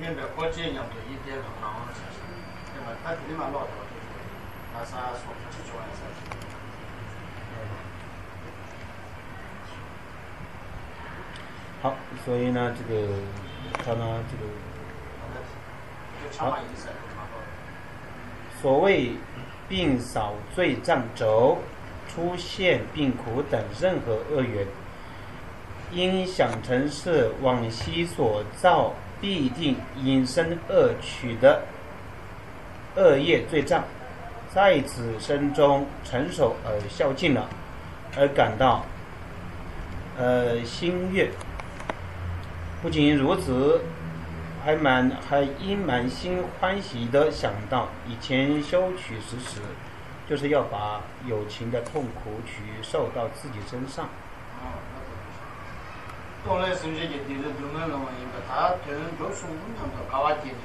面的国际样的一点很难产生，对吧？他立马落到就是那啥说这种玩意儿。好，所以呢，这个他呢，这个好，所谓病少罪障轴，出现病苦等任何恶缘，应想成是往昔所造必定引生恶取的恶业罪障，在此生中成熟而孝敬了，而感到心悦。不仅如此，还应满心欢喜地想到以前修取时，就是要把有情的痛苦取受到自己身上。当然，甚至于就是中间那么一个，他就是说那个高压电的，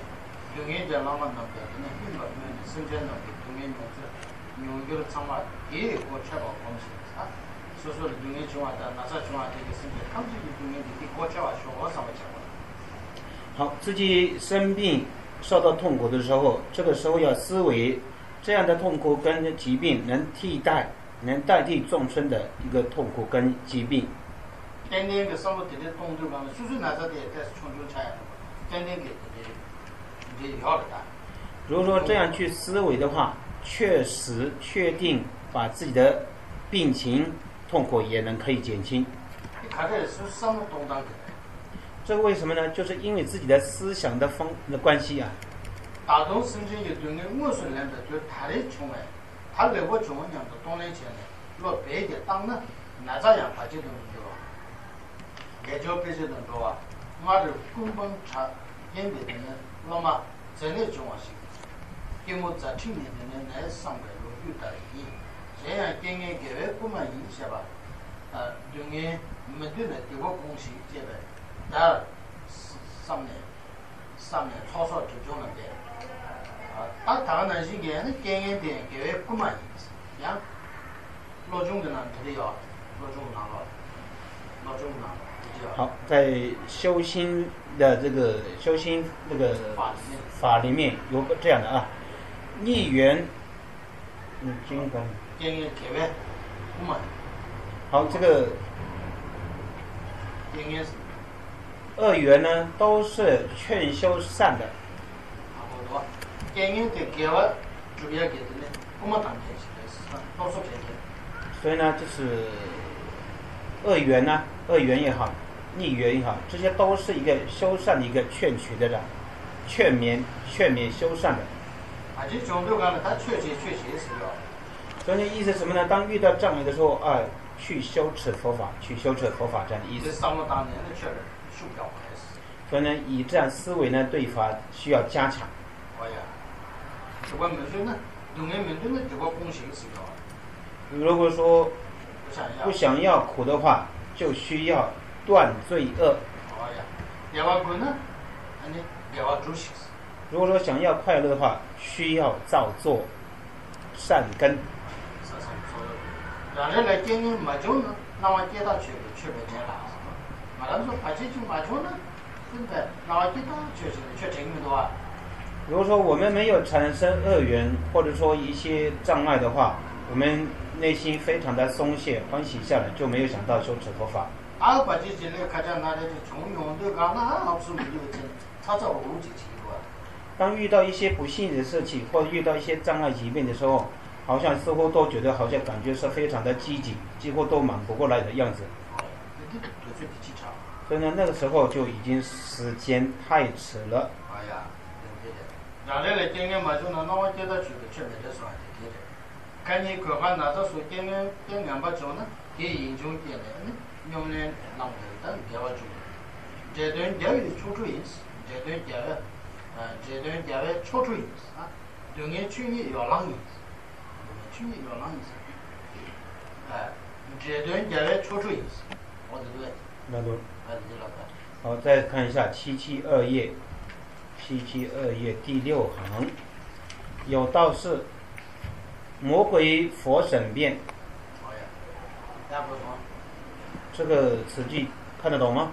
中间在那么那个，那另外那个甚至那个中间那个，用一个长话，第一个确保关系啊，所以说中间情况的，那啥情况这个甚至他们这个中间的国家话说我什么情况？好，自己生病受到痛苦的时候，这个时候要思维，这样的痛苦跟疾病能代替众生的一个痛苦跟疾病。天天个生活天天动作讲，虽那这点但是从头菜，天天给这要的大。如果说这样去思维的话，确定把自己的病情痛苦也能可以减轻。你看这是什么动荡的？这个为什么呢？就是因为自己的思想的关系啊。大众甚至有对我说来的，就是他的穷哎，他来我穷人的多年前呢，落白的当呢，那这样把这东西吧，也就白这东西吧，我这根本差演变的呢，那么真的情况是，给我在青年的呢来上班路有得意，这样给人给外不满意些吧，对人没对呢，对我恭喜这个。上面操作就中了的，他那些个那经验点给不满意，呀，老中的呢，他的要老中拿了，好，在修心的这个修心这个法里面有个这样的啊，逆缘，经验给外不满意。好，这个经验是。恶缘呢，都是劝修善的。好多，经验的给我主要给的呢，不么当天是多数天天。所以呢，就是恶缘呢，恶缘也好，逆缘也好，这些都是一个修善的一个劝取的劝勉修善的。这种都讲了，他确实是要。所以意思什么呢？当遇到障碍的时候啊，去修持佛法，这样的意思。这上了当年的确实。所以呢，以这样思维呢，对法需要加强。哎呀，这个门对呢，用人门对呢，这个共性是要。如果说不想要苦的话，就需要断罪恶。哎呀，要个苦呢，你要个主心。如果说想要快乐的话，需要造作善根。让人来经营没种呢，那我接到去不见了。马上说把这就马种呢，现在那我接到去经营的话。如果说我们没有产生恶缘，或者说一些障碍的话，我们内心非常的松懈欢喜下来，就没有想到修持佛法。把这些来看见那里的从容的讲，那好处没有真，他找无解情况。当遇到一些不幸的事情，或者遇到一些障碍疾病的时候，好像似乎都觉得好像感觉是非常的积极，几乎都忙不过来的样子。所以呢，那个时候就已经时间太迟了。哎呀，对的。让人来经营嘛，就那我接到去的，确实是算对的。看你可怕拿着手经营不着呢，给英雄点的呢，用来浪费但不要住。这段教育处处因素，这段教育处处因素啊，对人去年要浪因素，这段教育处处因素，我这个。那都。好，再看一下772页第6行，有道是魔鬼佛审辩。这个词句看得懂吗？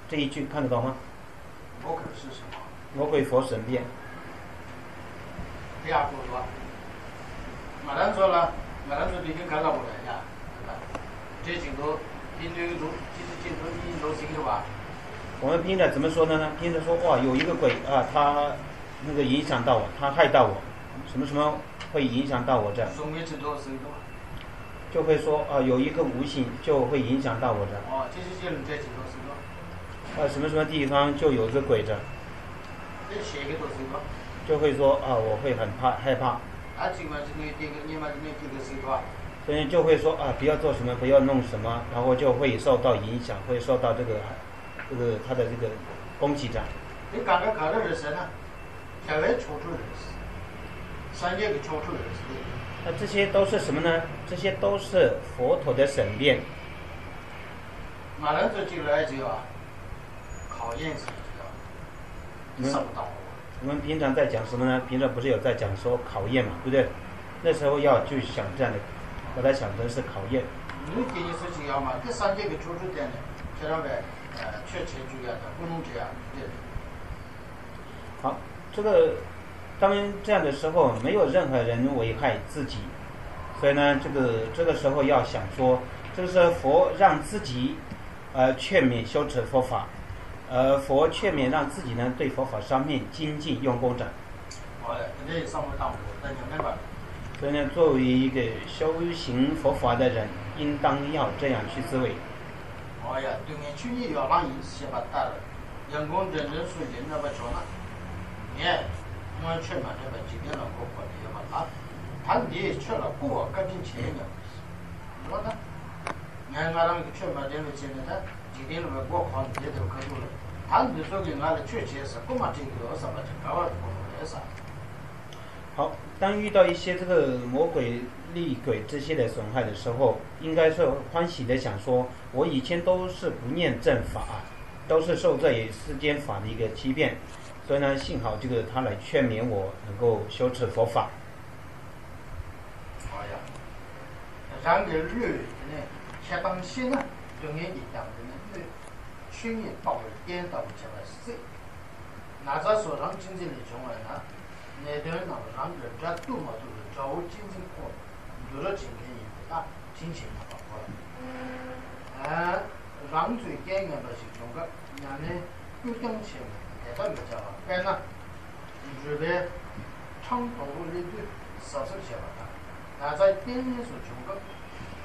这一句看得懂吗？魔鬼是什么？魔鬼佛神变。第二步说，马上说了，马上说已经看到过来呀，对吧？这镜头，拼对镜头，其实镜头已经都清楚吧？我们拼着怎么说的呢？拼着说哇，有一个鬼啊，他那个影响到我，他害到我，什么什么会影响到我这样。送给镜头是一个。就会说啊，有一个无形就会影响到我这。哦，这是些人在镜头是个。什么什么地方就有个鬼这。这写个都是个。就会说啊，我会很害怕。啊，尽管是这个你们这个是个。所以就会说啊，不要做什么，不要弄什么，然后就会受到影响，会受到这个他的这个攻击这样。你刚刚看到的是呢，台湾抽出来的是，三界给抽出来的是。那这些都是什么呢？这些都是佛陀的神变。马上就进来就啊，考验是这个，受到。我们平常在讲什么呢？平常不是有在讲说考验嘛，对不对？那时候要去想这样的，把它想成是考验。你这件事情要嘛，这三界给抽出点的，这上面确切主要的，不能这样，对。好，这个。当这样的时候，没有任何人危害自己，所以呢，这个时候要想说，这个是佛让自己，劝勉修持佛法，佛劝勉让自己呢对佛法上面精进用功者。这上面当那你明白？所以呢，作为一个修行佛法的人，应当要这样去思维。哎呀，对面去年要让一些把大了，人工人数人那么少呢，你。我去嘛，这个几点了过过的嘛，他你去了过赶紧钱呢，我呢，俺让去嘛，这个钱呢，他几点了过考你都可多了，他你说给俺的确切是干嘛这个什么这个没啥。好，当遇到一些这个魔鬼、厉鬼这些的损害的时候，应该是欢喜的想说，我以前都是不念正法，都是受这世间法的一个欺骗。所以呢，幸好这个他来劝勉我能够修持佛法。哎呀，然个日呢，恰当些呢，中间一样的呢，去年到了颠倒起来是，那在手上经济里中来呢，那点呢，让人家多么多的找经济过，有了经济也大，金钱也好了，让最简单的是中国，伢呢有点钱。这个叫干呢，日本长途的对少数些吧，那在边缘所中国，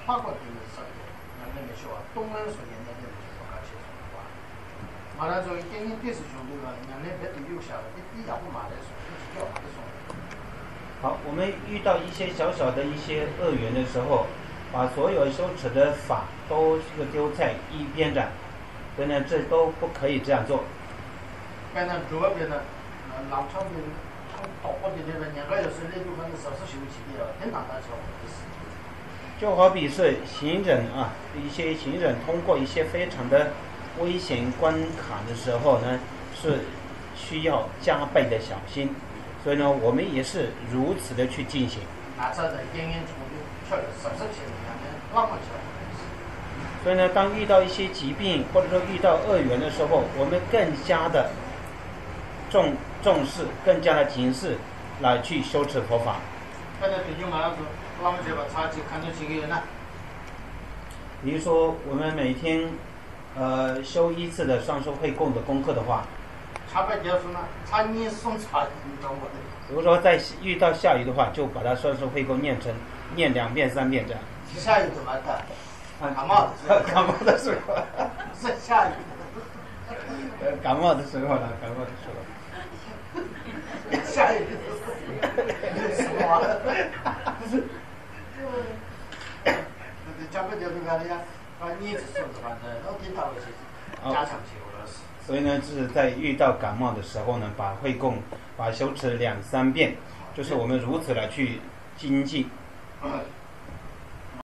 法国的少的，那没说啊，东南所沿的那个不敢接受的话，马来说边缘电视兄弟吧，那别的有下，你也不马来说，你只要马来说。好，我们遇到一些小小的一些恶缘的时候，把所有修持的法都丢在一边的，所以呢，这都不可以这样做。反正主要边呢，老长边从岛国的那边，两个有时那部分的少数休息的，很难得叫的是。就好比是行人啊，一些行人通过一些非常的危险关卡的时候呢，是需要加倍的小心。所以呢，我们也是如此的去进行。那这的边缘从的，确实少数些两边那么小。所以呢，当遇到一些疾病或者说遇到恶缘的时候，我们更加的重视，更加的警示，来去修持佛法。现在最近马上说，我们这把差距看到几个人呢？比如说，我们每天修一次的上寿会供的功课的话，差不结束呢，差你送茶，你懂我的。如果说在遇到下雨的话，就把它上寿会供念2遍3遍这样。下雨怎么的？感冒的时候。感冒的时候。是下雨。感冒的时候了，感冒的时候。下雨。什么？讲不就那个呀？把你子送的反正都听到了些家常些了是。所以呢，就是在遇到感冒的时候呢，把会供修持2、3遍，就是我们如此来去精进。